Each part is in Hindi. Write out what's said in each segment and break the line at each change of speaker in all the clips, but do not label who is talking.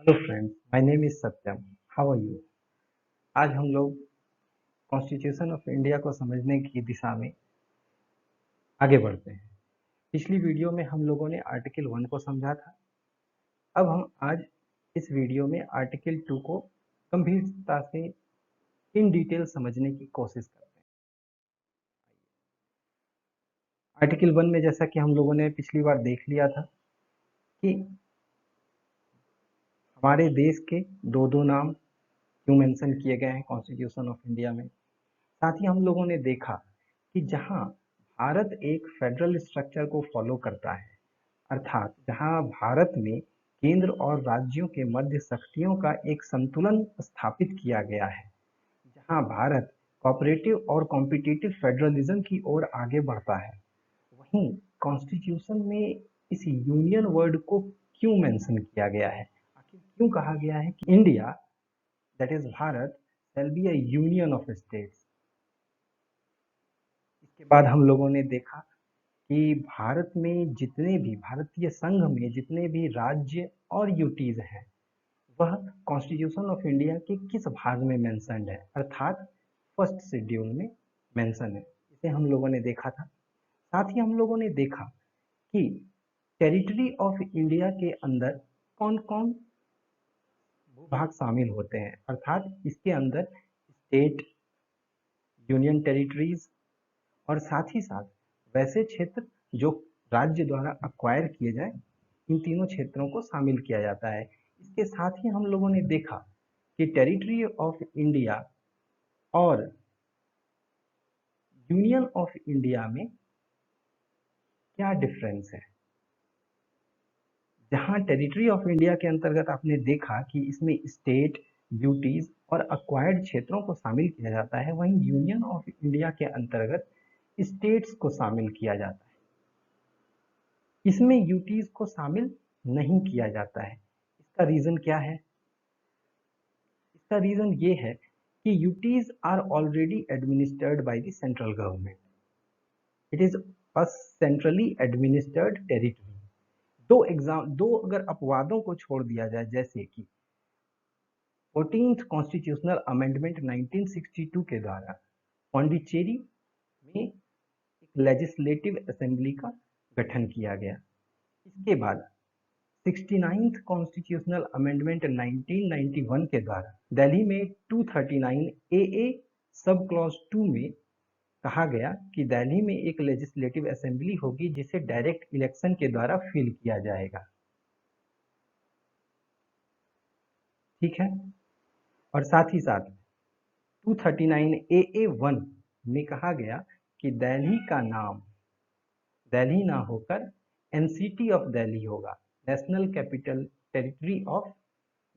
Hello friends, my name is Satyam. How are you? आज हम लोग कॉन्स्टिट्यूशन ऑफ इंडिया को समझने की दिशा में आगे बढ़ते हैं। पिछली वीडियो में हम लोगों ने आर्टिकल 1 को समझा था। अब हम आज इस वीडियो में आर्टिकल 2 को गंभीरता से इन डिटेल समझने की कोशिश करते हैं। आर्टिकल 1 में जैसा कि हम लोगों ने पिछली बार देख लिया था कि हमारे देश के दो दो नाम क्यों मेंशन किए गए हैं कॉन्स्टिट्यूशन ऑफ इंडिया में। साथ ही हम लोगों ने देखा कि जहां भारत एक फेडरल स्ट्रक्चर को फॉलो करता है, अर्थात जहां भारत में केंद्र और राज्यों के मध्य शक्तियों का एक संतुलन स्थापित किया गया है, जहां भारत कोऑपरेटिव और कॉम्पिटिटिव फेडरलिज्म की ओर आगे बढ़ता है, वहीं कॉन्स्टिट्यूशन में इस यूनियन वर्ड को क्यों मेंशन किया गया है? आखिर क्यों कहा गया है कि India, that is Bharat, shall be a union of states? इसके बाद हम लोगों ने देखा कि भारत में जितने भी भारतीय संघ में जितने भी राज्य और यूटीज हैं, वह कॉन्स्टिट्यूशन ऑफ इंडिया के किस भाग में मेंशन्ड है, अर्थात फर्स्ट शेड्यूल में मेंशन है। इसे हम लोगों ने देखा था। साथ ही हम लोगों ने देखा कि टेरिटरी ऑफ इंडिया के अंदर कौन कौन भूभाग शामिल होते हैं, अर्थात इसके अंदर स्टेट, यूनियन टेरिटरीज और साथ ही साथ वैसे क्षेत्र जो राज्य द्वारा अक्वायर किए जाए, इन तीनों क्षेत्रों को शामिल किया जाता है। इसके साथ ही हम लोगों ने देखा कि टेरिटरी ऑफ इंडिया और यूनियन ऑफ इंडिया में क्या डिफरेंस है। जहां टेरिटरी ऑफ इंडिया के अंतर्गत आपने देखा कि इसमें स्टेट, ड्यूटीज और अक्वायर्ड क्षेत्रों को शामिल किया जाता है, वहीं यूनियन ऑफ इंडिया के अंतर्गत स्टेट्स को शामिल किया जाता है। इसमें यूटीज को शामिल नहीं किया जाता है। इसका रीजन क्या है? इसका रीजन ये है कि UTs are already administered by the central government. It is a centrally administered territory. Though अगर अपवादों को छोड़ दिया जाए, जैसे कि 14th कॉन्स्टिट्यूशनल अमेंडमेंट 1962 के द्वारा पौंडीचेरी में एक लेजिस्लेटिव असेंबली का गठन किया गया। इसके बाद 69th कॉन्स्टिट्यूशनल अमेंडमेंट 1991 के द्वारा दिल्ली में 239 AA सब क्लॉज 2 में कहा गया कि दिल्ली में एक लेजिस्लेटिव असेंबली होगी जिसे डायरेक्ट इलेक्शन के द्वारा फिल किया जाएगा। ठीक है। और साथ ही साथ 239 AA1 में कहा गया कि दिल्ली का नाम दिल्ली ना होकर एनसीटी ऑफ दिल्ली होगा, national capital territory of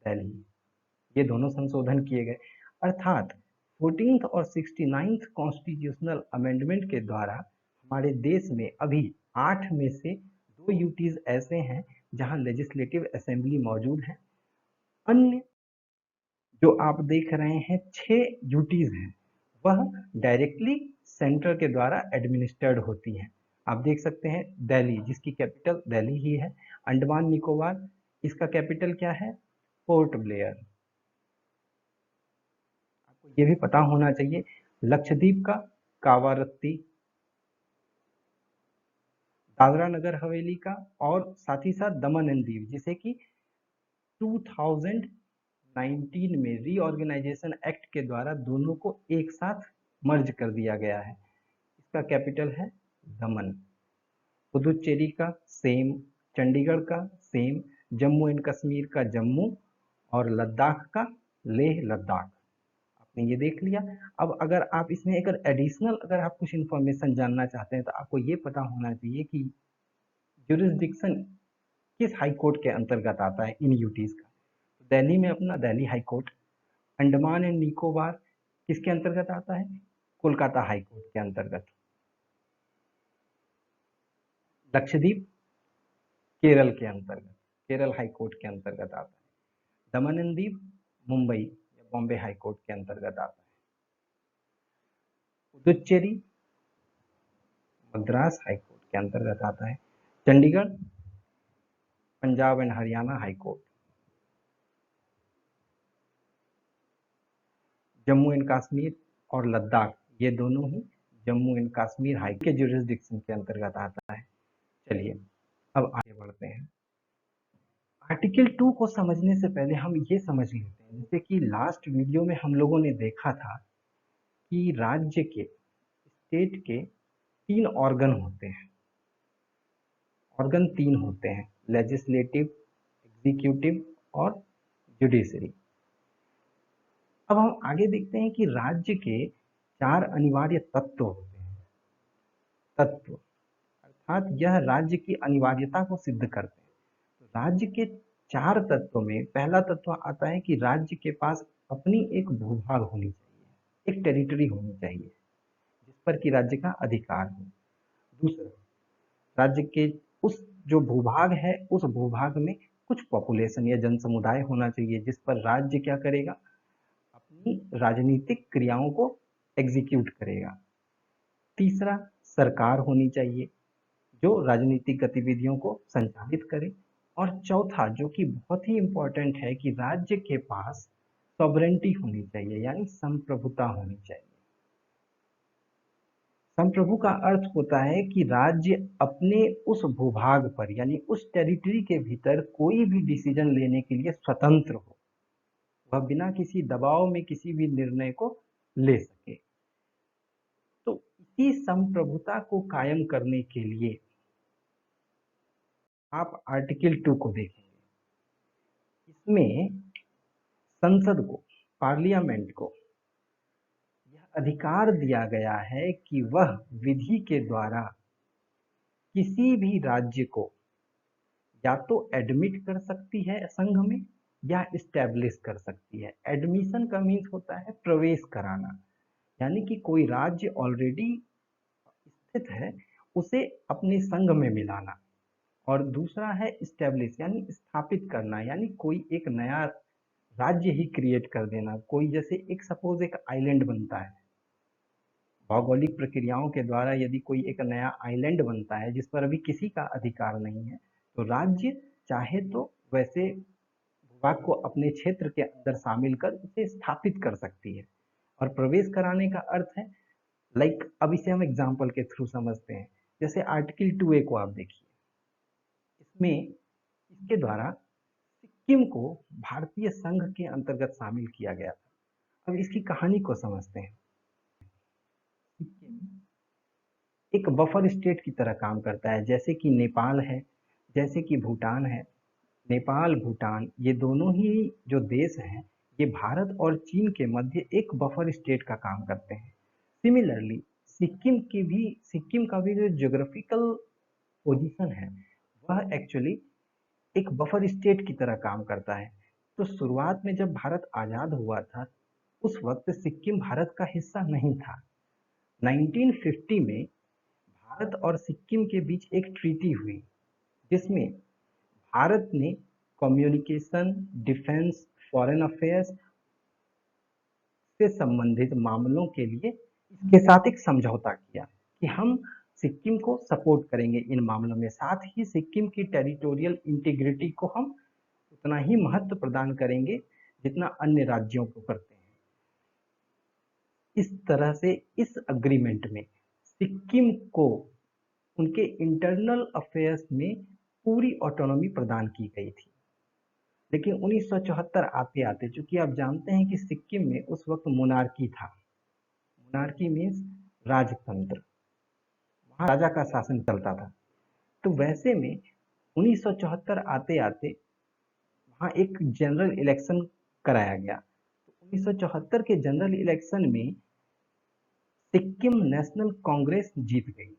Delhi. ये दोनों संशोधन किए गए। अर्थात 14th और 69th कॉन्स्टिट्यूशनल अमेंडमेंट के द्वारा हमारे देश में अभी 8 में से 2 यूटीज ऐसे हैं जहां लेजिस्लेटिव असेंबली मौजूद है। अन्य जो आप देख रहे हैं 6 यूटीज हैं, वह डायरेक्टली सेंटर के द्वारा एडमिनिस्टर्ड होती हैं। आप देख सकते हैं दिल्ली, जिसकी कैपिटल दिल्ली ही है। अंडमान निकोबार, इसका कैपिटल क्या है? Port Blair. आपको ये भी पता होना चाहिए लक्षद्वीप का कावारत्ती, दादरा नगर हवेली का, और साथ ही साथ दमन एंड दीव, जिसे कि 2019 में रीऑर्गेनाइजेशन एक्ट के द्वारा दोनों को एक साथ मर्ज कर दिया गया है। इसका कैपिटल है दमन। पुदुचेरी का सेम, चंडीगढ़ का सेम, जम्मू एंड कश्मीर का जम्मू, और लद्दाख का लेह लद्दाख। आपने ये देख लिया। अब अगर आप इसमें एक एडिशनल अगर आप कुछ इन्फॉर्मेशन जानना चाहते हैं तो आपको ये पता होना चाहिए कि ज्यूरिसडिक्शन किस हाई कोर्ट के अंतर्गत आता है इन यूटीज का। तो दिल्ली में अपना Delhi high court, Andaman and Nicobar किसके अंतर्गत आता है? कोलकाता हाई कोर्ट के अंतर्गत। लक्षद्वीप केरल के अंतर्गत, केरल हाई कोर्ट के अंतर्गत आता है। दमन एंड दीव मुंबई या बॉम्बे हाई कोर्ट के अंतर्गत आता है। पुदुचेरी मद्रास हाई कोर्ट के अंतर्गत आता है। Chandigarh Punjab and Haryana high court. Jammu and Kashmir और लद्दाख ये दोनों ही जम्मू एंड कश्मीर हाई के जुरिस्डिक्शन के अंतर्गत आता है। चलिए अब आगे बढ़ते हैं। आर्टिकल 2 को समझने से पहले हम ये समझ लेते हैं, जैसे कि लास्ट वीडियो में हम लोगों ने देखा था कि राज्य के स्टेट के 3 ऑर्गन होते हैं। ऑर्गन 3 होते हैं, लेजिस्लेटिव, एग्जीक्यूटिव और जुडिशरी। अब हम आगे देखते हैं कि राज्य के 4 अनिवार्य तत्व होते हैं। तत्व अर्थात यह राज्य की अनिवार्यता को सिद्ध करते हैं। तो राज्य के 4 तत्वों में पहला तत्व आता है कि राज्य के पास अपनी एक भूभाग होनी चाहिए, एक टेरिटरी होनी चाहिए जिस पर कि राज्य का अधिकार हो। दूसरा, राज्य के उस जो भूभाग है उस भूभाग में कुछ पॉपुलेशन या जन समुदाय होना चाहिए जिस पर राज्य क्या करेगा, अपनी राजनीतिक क्रियाओं को एग्जीक्यूट करेगा। तीसरा, सरकार होनी चाहिए जो राजनीतिक गतिविधियों को संचालित करे। और चौथा, जो कि बहुत ही इंपॉर्टेंट है, कि राज्य के पास सॉवरेंटी होनी चाहिए, यानी संप्रभुता होनी चाहिए। संप्रभु का अर्थ होता है कि राज्य अपने उस भूभाग पर यानी उस टेरिटरी के भीतर कोई भी डिसीजन लेने के लिए स्वतंत्र हो, वह बिना किसी दबाव में किसी भी निर्णय को ले सके। तो इसी संप्रभुता को कायम करने के लिए आप आर्टिकल 2 को देखेंगे। इसमें संसद को, पार्लियामेंट को यह अधिकार दिया गया है कि वह विधि के द्वारा किसी भी राज्य को या तो एडमिट कर सकती है संघ में या इस्टेब्लिश कर सकती है। एडमिशन का मीन्स होता है प्रवेश कराना, यानी कि कोई राज्य ऑलरेडी स्थित है उसे अपने संघ में मिलाना। और दूसरा है इस्टेब्लिश, यानी स्थापित करना, यानी कोई एक नया राज्य ही क्रिएट कर देना। कोई जैसे एक सपोज एक आइलैंड बनता है, भौगोलिक प्रक्रियाओं के द्वारा यदि कोई एक नया आइलैंड बनता है जिस पर अभी किसी का अधिकार नहीं है, तो राज्य चाहे तो वैसे भूभाग को अपने क्षेत्र के अंदर शामिल कर उसे स्थापित कर सकती है। और प्रवेश कराने का अर्थ है अब इसे हम एग्जाम्पल के थ्रू समझते हैं। जैसे आर्टिकल 2A को आप देखिए, इसमें इसके द्वारा सिक्किम को भारतीय संघ के अंतर्गत शामिल किया गया था। अब इसकी कहानी को समझते हैं। सिक्किम एक बफर स्टेट की तरह काम करता है, जैसे कि नेपाल है, जैसे कि भूटान है। नेपाल, भूटान ये दोनों ही जो देश हैं, ये भारत और चीन के मध्य एक बफर स्टेट का काम करते हैं। सिमिलरली सिक्किम का भी जो ज्योग्राफिकल पोजीशन है वह एक्चुअली एक बफर स्टेट की तरह काम करता है। तो शुरुआत में जब भारत आजाद हुआ था उस वक्त सिक्किम भारत का हिस्सा नहीं था। 1950 में भारत और सिक्किम के बीच एक ट्रीटी हुई जिसमें भारत ने कम्युनिकेशन, डिफेंस, फॉरेन अफेयर्स से संबंधित मामलों के लिए इसके साथ एक समझौता किया कि हम सिक्किम को सपोर्ट करेंगे इन मामलों में, साथ ही सिक्किम की टेरिटोरियल इंटीग्रिटी को हम उतना ही महत्व प्रदान करेंगे जितना अन्य राज्यों को करते हैं। इस तरह से इस अग्रीमेंट में सिक्किम को उनके इंटरनल अफेयर्स में पूरी ऑटोनॉमी प्रदान की गई थी। लेकिन 1974 आते आते, चूंकि आप जानते हैं कि सिक्किम में उस वक्त मोनार्की था, मोनार्की मीन्स राजतंत्र, वहां राजा का शासन चलता था। तो वैसे में 1974 आते आते वहां एक जनरल इलेक्शन कराया गया। तो 1974 के जनरल इलेक्शन में सिक्किम नेशनल कांग्रेस जीत गई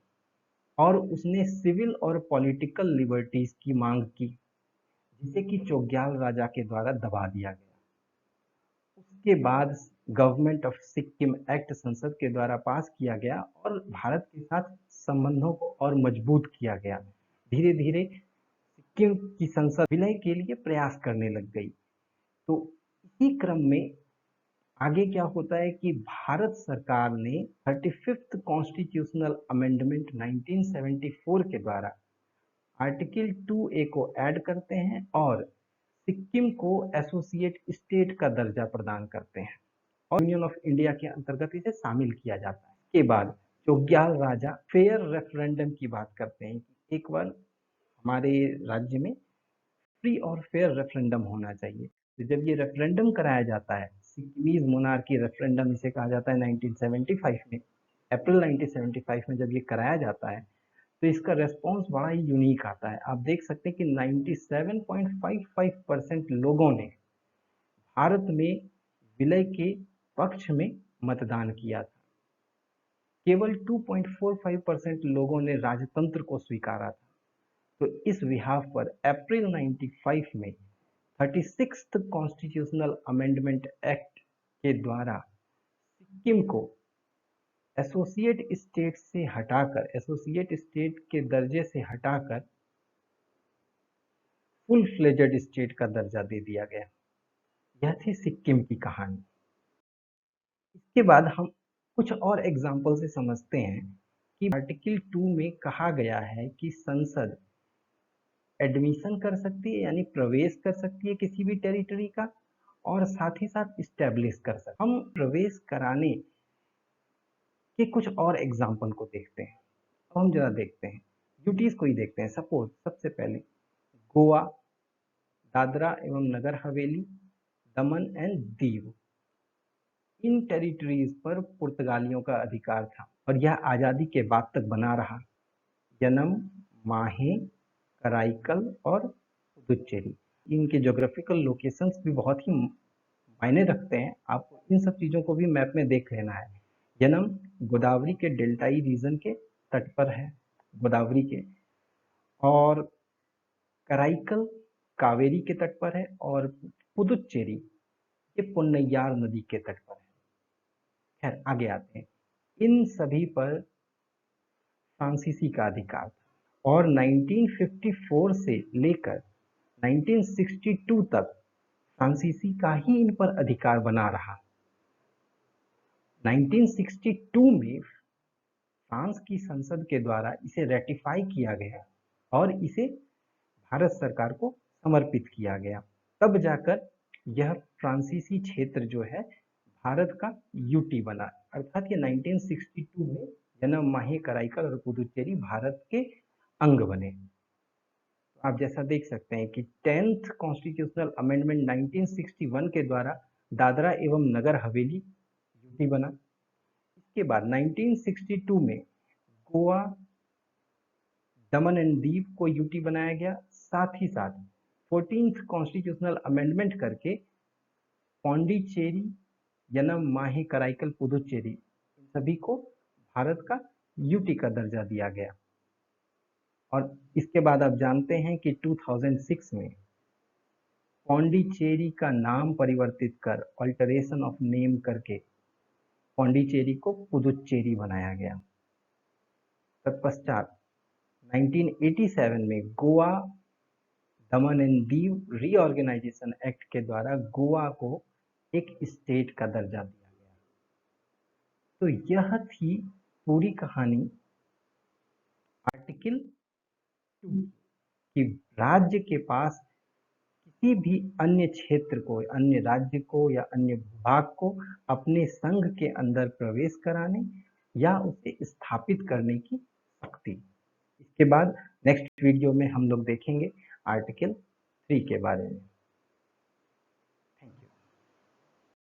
और उसने सिविल और पॉलिटिकल लिबर्टीज की मांग की, जिसे कि चोग्याल राजा के द्वारा दबा दिया गया। उसके बाद गवर्नमेंट ऑफ सिक्किम एक्ट संसद के द्वारा पास किया गया और भारत के साथ संबंधों को और मजबूत किया गया। धीरे धीरे सिक्किम की संसद विलय के लिए प्रयास करने लग गई। तो इसी क्रम में आगे क्या होता है कि भारत सरकार ने 35th कॉन्स्टिट्यूशनल अमेंडमेंट 1974 के द्वारा आर्टिकल 2A को ऐड करते हैं और सिक्किम को एसोसिएट स्टेट का दर्जा प्रदान करते हैं। और यूनियन ऑफ इंडिया के अंतर्गत इसे शामिल किया जाता है। इसके बाद चोग्याल राजा फेयर रेफरेंडम की बात करते हैं कि एक बार हमारे राज्य में फ्री और फेयर रेफरेंडम होना चाहिए। तो जब ये रेफरेंडम कराया जाता है, सिक्किमीज मोनार्की रेफरेंडम इसे कहा जाता है 1975 में, अप्रैल 1975 में जब ये कराया जाता है तो इसका रेस्पॉन्स बड़ा ही यूनिक आता है। आप देख सकते हैं कि 97.55% लोगों ने भारत में विलय के पक्ष में मतदान किया था। केवल 2.45% लोगों ने राजतंत्र को स्वीकारा था। तो इस विहार पर अप्रैल 95 में 36th कॉन्स्टिट्यूशनल अमेंडमेंट एक्ट के द्वारा सिक्किम को एसोसिएट स्टेट से हटाकर, एसोसिएट स्टेट के दर्जे से हटाकर फुल फ्लेजेड स्टेट का दर्जा दे दिया गया। यह थी सिक्किम की कहानी। इसके बाद हम कुछ और एग्जाम्पल से समझते हैं कि आर्टिकल 2 में कहा गया है कि संसद एडमिशन कर सकती है, यानी प्रवेश कर सकती है किसी भी टेरिटरी का, और साथ ही साथ इस्टेब्लिश कर सकती है। हम प्रवेश कराने के कुछ और एग्जाम्पल को देखते हैं। तो हम जरा देखते हैं, यूटीज को ही देखते हैं। सपोज सबसे पहले गोवा, दादरा एवं नगर हवेली, दमन एंड दीव, इन टेरिटरीज पर पुर्तगालियों का अधिकार था और यह आजादी के बाद तक बना रहा। यनम, माहे, कराईकल और पुदुचेरी, इनके ज्योग्राफिकल लोकेशंस भी बहुत ही मायने रखते हैं। आपको इन सब चीजों को भी मैप में देख लेना है। यनम गोदावरी के डेल्टाई रीजन के तट पर है, गोदावरी के, और कराईकल कावेरी के तट पर है, और पुदुचेरी ये पुन्नैयार नदी के तट पर है। खैर आगे आते हैं। इन सभी पर फ्रांसीसी का अधिकार था और 1954 से लेकर 1962 तक फ्रांसीसी का ही इन पर अधिकार बना रहा। 1962 में फ्रांस की संसद के द्वारा इसे रेटिफाई किया गया और इसे भारत सरकार को समर्पित किया गया। तब जाकर यह फ्रांसीसी क्षेत्र जो है भारत का यूटी बना, अर्थात ये 1962 में यनम, माहे, कराईकल और पुदुचेरी भारत के अंग बने। तो आप जैसा देख सकते हैं कि 10th कॉन्स्टिट्यूशनल अमेंडमेंट 1961 के द्वारा दादरा एवं नगर हवेली यूटी बना। इसके बाद 1962 में गोवा, दमन एंड दीव को यूटी बनाया गया। साथ ही साथ 14th कॉन्स्टिट्यूशनल अमेंडमेंट करके पौंडीचेरी, यनम, माहे, कराईकल, पुदुचेरी इन सभी को भारत का यूटी का दर्जा दिया गया। और इसके बाद आप जानते हैं कि 2006 में पौंडीचेरी का नाम परिवर्तित कर, ऑल्टरेशन ऑफ नेम करके पौंडीचेरी को पुदुचेरी बनाया गया। तत्पश्चात 1987 में गोवा, दमन एंड दीव रीऑर्गेनाइजेशन एक्ट के द्वारा गोवा को एक स्टेट का दर्जा दिया गया। तो यह थी पूरी कहानी आर्टिकल 2 कि राज्य के पास किसी भी अन्य क्षेत्र को, अन्य राज्य को या अन्य विभाग को अपने संघ के अंदर प्रवेश कराने या उसे स्थापित करने की शक्ति। इसके बाद नेक्स्ट वीडियो में हम लोग देखेंगे आर्टिकल 3 के बारे में। Thank you.